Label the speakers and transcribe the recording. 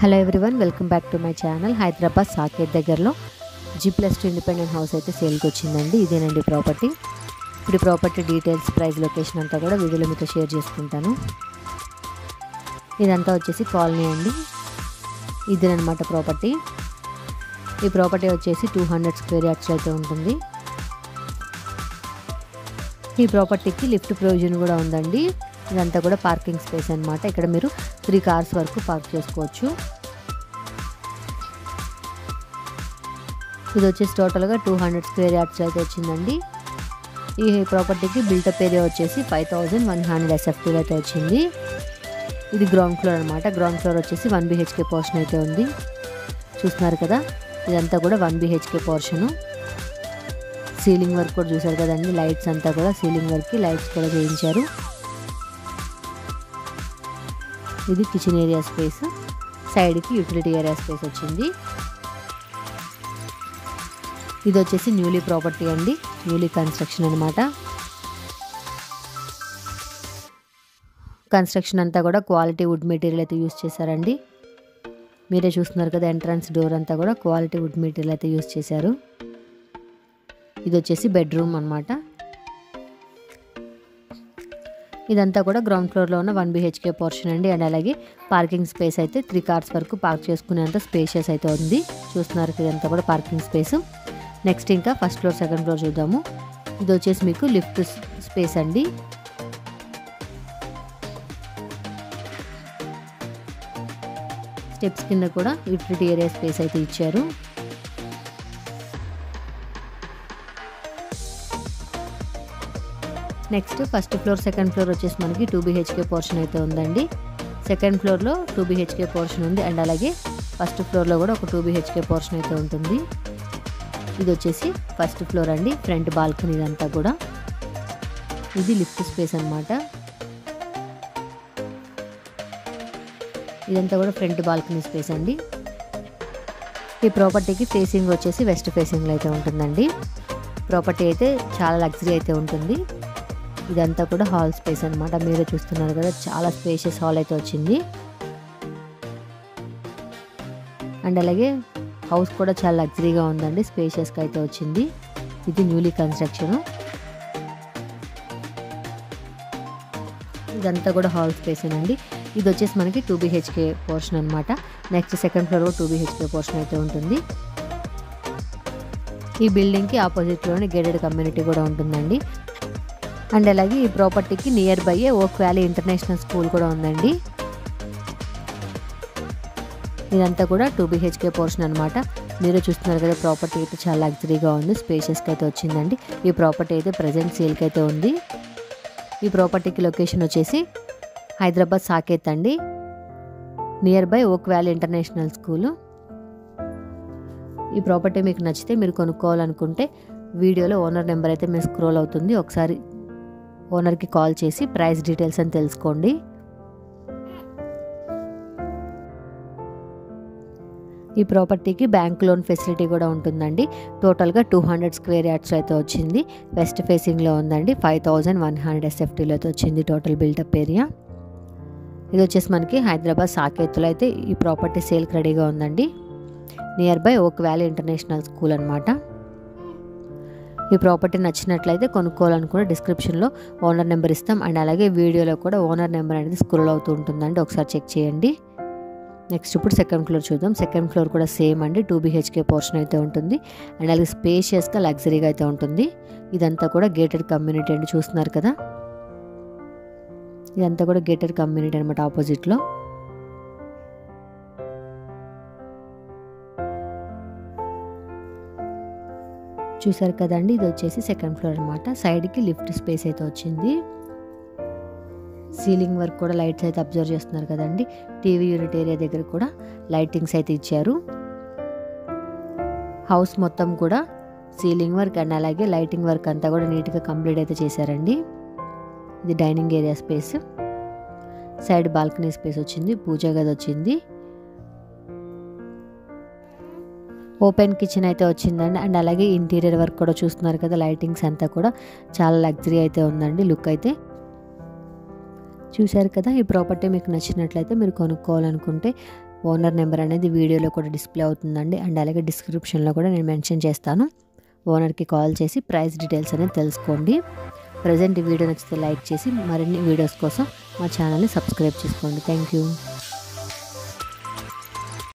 Speaker 1: Hello everyone, welcome back to my channel. Hyderabad Saket దగ్గరలో G+2 independent house అయితే సేల్కి వచ్చిందండి. ఇదేనండి ప్రాపర్టీ. ఇప్పుడు ప్రాపర్టీ డీటెయిల్స్, ప్రైస్, లొకేషన్ అంతా కూడా వీడియోలో మీతో షేర్ చేసుకుంటాను. ఇదంతా వచ్చేసి కాలనీ అండి. ఇదేనమాట ప్రాపర్టీ. ఈ ప్రాపర్టీ వచ్చేసి 200 స్క్వేర్ యార్డ్స్ అయితే ఉంటుంది. ఈ ప్రాపర్టీకి లిఫ్ట్ ప్రొవిజన్ కూడా ఉందండి. ఇదంతా కూడా పార్కింగ్ స్పేస్ అన్నమాట. ఇక్కడ మీరు 3 కార్స్ వరకు పార్క్ చేసుకోవచ్చు. ఇది వచ్చేసి టోటల్గా 200 స్క్వేర్ యార్డ్స్ అయితే వచ్చిందండి. ఈ ప్రాపర్టీకి బిల్టప్ ఏరియా వచ్చేసి 5100 SFT అయితే వచ్చింది. ఇది గ్రౌండ్ ఫ్లోర్ అనమాట. గ్రౌండ్ ఫ్లోర్ వచ్చేసి 1 BHK పోర్షన్ అయితే ఉంది. చూస్తున్నారు కదా, ఇదంతా కూడా 1 BHK పోర్షను. సీలింగ్ వర్క్ కూడా చూసారు కదండి. లైట్స్ అంతా కూడా సీలింగ్ వర్క్కి లైట్స్ కూడా చేయించారు. ఇది కిచెన్ ఏరియా స్పేస్, సైడ్కి యూటిలిటీ ఏరియా స్పేస్ వచ్చింది. ఇది వచ్చేసి న్యూలీ ప్రాపర్టీ అండి, న్యూలీ కన్స్ట్రక్షన్ అనమాట. కన్స్ట్రక్షన్ అంతా కూడా క్వాలిటీ వుడ్ మెటీరియల్ అయితే యూస్ చేశారండి. మీరే చూస్తున్నారు కదా, ఎంట్రన్స్ డోర్ అంతా కూడా క్వాలిటీ వుడ్ మెటీరియల్ అయితే యూస్ చేశారు. ఇది వచ్చేసి బెడ్రూమ్ అనమాట. ఇదంతా కూడా గ్రౌండ్ ఫ్లోర్లో ఉన్న 1 BHK పోర్షన్ అండి. అండ్ అలాగే పార్కింగ్ స్పేస్ అయితే 3 కార్స్ వరకు పార్క్ చేసుకునేంత స్పేషియస్ అయితే ఉంది. చూస్తున్నారు ఇదంతా కూడా పార్కింగ్ స్పేస్. నెక్స్ట్ ఇంకా ఫస్ట్ ఫ్లోర్, సెకండ్ ఫ్లోర్ చూద్దాము. ఇది వచ్చేసి మీకు లిఫ్ట్ స్పేస్ అండి. స్టెప్స్ కింద కూడా యూటిలిటీ ఏరియా స్పేస్ అయితే ఇచ్చారు. Next first floor, second floor వచ్చేసి మనకి 2 BHK పోర్షన్ అయితే ఉందండి. సెకండ్ ఫ్లోర్లో 2 BHK పోర్షన్ ఉంది. అండ్ అలాగే ఫస్ట్ ఫ్లోర్లో కూడా ఒక 2 BHK పోర్షన్ అయితే ఉంటుంది. ఇది వచ్చేసి ఫస్ట్ ఫ్లోర్ అండి. ఫ్రంట్ బాల్కనీ ఇదంతా కూడా. ఇది లిఫ్ట్ స్పేస్ అనమాట. ఇదంతా కూడా ఫ్రంట్ బాల్కనీ స్పేస్ అండి. ఈ ప్రాపర్టీకి ఫేసింగ్ వచ్చేసి వెస్ట్ ఫేసింగ్లో అయితే ఉంటుందండి. ప్రాపర్టీ అయితే చాలా లగ్జరీ అయితే ఉంటుంది. ఇదంతా కూడా హాల్ స్పేస్ అనమాట. మీరే చూస్తున్నారు కదా, చాలా స్పేషియస్ హాల్ అయితే వచ్చింది. అండ్ అలాగే హౌస్ కూడా చాలా లగ్జరీగా ఉందండి, స్పేషియస్గా అయితే వచ్చింది. ఇది న్యూలీ కన్స్ట్రక్షన్. ఇదంతా కూడా హాల్ స్పేస్ అండి. ఇది వచ్చేసి మనకి 2 BHK పోర్షన్ అనమాట. నెక్స్ట్ సెకండ్ ఫ్లోర్లో 2 BHK పోర్షన్ అయితే ఉంటుంది. ఈ బిల్డింగ్కి ఆపోజిట్లోనే గేటెడ్ కమ్యూనిటీ కూడా ఉంటుందండి. అండ్ అలాగే ఈ ప్రాపర్టీకి నియర్ బై ఓక్ వ్యాలీ ఇంటర్నేషనల్ స్కూల్ కూడా ఉందండి. ఇదంతా కూడా 2 BHK పోర్షన్ అనమాట. మీరు చూస్తున్నారు కదా, ప్రాపర్టీ అయితే చాలా లగ్జరీగా ఉంది, స్పేషియస్గా అయితే వచ్చిందండి. ఈ ప్రాపర్టీ అయితే ప్రజెంట్ సేల్కి అయితే ఉంది. ఈ ప్రాపర్టీకి లొకేషన్ వచ్చేసి హైదరాబాద్ సాకేత్ అండి, నియర్ బై ఓక్ వ్యాలీ ఇంటర్నేషనల్ స్కూల్. ఈ ప్రాపర్టీ మీకు నచ్చితే మీరు కొనుక్కోవాలనుకుంటే వీడియోలో ఓనర్ నెంబర్ అయితే మీరు స్క్రోల్ అవుతుంది. ఒకసారి ఓనర్కి కాల్ చేసి ప్రైస్ డీటెయిల్స్ అని తెలుసుకోండి. ఈ ప్రాపర్టీకి బ్యాంక్ లోన్ ఫెసిలిటీ కూడా ఉంటుందండి. టోటల్గా 200 స్క్వేర్ యార్డ్స్ అయితే వచ్చింది. వెస్ట్ ఫేసింగ్లో ఉందండి. 5100 SFTలో అయితే వచ్చింది టోటల్ బిల్టప్ ఏరియా. ఇది వచ్చేసి మనకి హైదరాబాద్ సాకేత్లో అయితే ఈ ప్రాపర్టీ సేల్కి రెడీగా ఉందండి. నియర్ బై ఓక్ వ్యాలీ ఇంటర్నేషనల్ స్కూల్ అనమాట. ఈ ప్రాపర్టీ నచ్చినట్లయితే కొనుక్కోవాలనుకుంటే డిస్క్రిప్షన్లో ఓనర్ నెంబర్ ఇస్తాం. అండ్ అలాగే వీడియోలో కూడా ఓనర్ నెంబర్ అనేది స్క్రోల్ అవుతూ ఉంటుందండి, ఒకసారి చెక్ చేయండి. నెక్స్ట్ ఇప్పుడు సెకండ్ ఫ్లోర్ చూద్దాం. సెకండ్ ఫ్లోర్ కూడా సేమ్ అండి, 2 BHK పోర్షన్ అయితే ఉంటుంది. అండ్ అలాగే స్పేషియస్గా లగ్జరీగా అయితే ఉంటుంది. ఇదంతా కూడా గేటెడ్ కమ్యూనిటీ అండి, చూస్తున్నారు కదా. ఇదంతా కూడా గేటెడ్ కమ్యూనిటీ అనమాట ఆపోజిట్లో. చూసారు కదండి, ఇది వచ్చేసి సెకండ్ ఫ్లోర్ అనమాట. సైడ్కి లిఫ్ట్ స్పేస్ అయితే వచ్చింది. సీలింగ్ వర్క్ కూడా లైట్స్ అయితే అబ్జర్వ్ చేస్తున్నారు కదండి. టీవీ యూనిట్ ఏరియా దగ్గర కూడా లైటింగ్స్ అయితే ఇచ్చారు. హౌస్ మొత్తం కూడా సీలింగ్ వర్క్ అండ్ అలాగే లైటింగ్ వర్క్ అంతా కూడా నీట్గా కంప్లీట్ అయితే చేశారండి. ఇది dining area space, side balcony space వచ్చింది, పూజా గది వచ్చింది, ఓపెన్ కిచెన్ అయితే వచ్చిందండి. అండ్ అలాగే ఇంటీరియర్ వర్క్ కూడా చూస్తున్నారు కదా, లైటింగ్స్ అంతా కూడా చాలా లగ్జరీ అయితే ఉందండి లుక్ అయితే. చూశారు కదా, ఈ ప్రాపర్టీ మీకు నచ్చినట్లయితే మీరు కొనుక్కోవాలనుకుంటే ఓనర్ నెంబర్ అనేది వీడియోలో కూడా డిస్ప్లే అవుతుందండి. అండ్ అలాగే డిస్క్రిప్షన్లో కూడా నేను మెన్షన్ చేస్తాను. ఓనర్కి కాల్ చేసి ప్రైస్ డీటెయిల్స్ అనేది తెలుసుకోండి. ప్రజెంట్ ఈ వీడియో నచ్చితే లైక్ చేసి మరిన్ని వీడియోస్ కోసం మా ఛానల్ని సబ్స్క్రైబ్ చేసుకోండి. Thank you.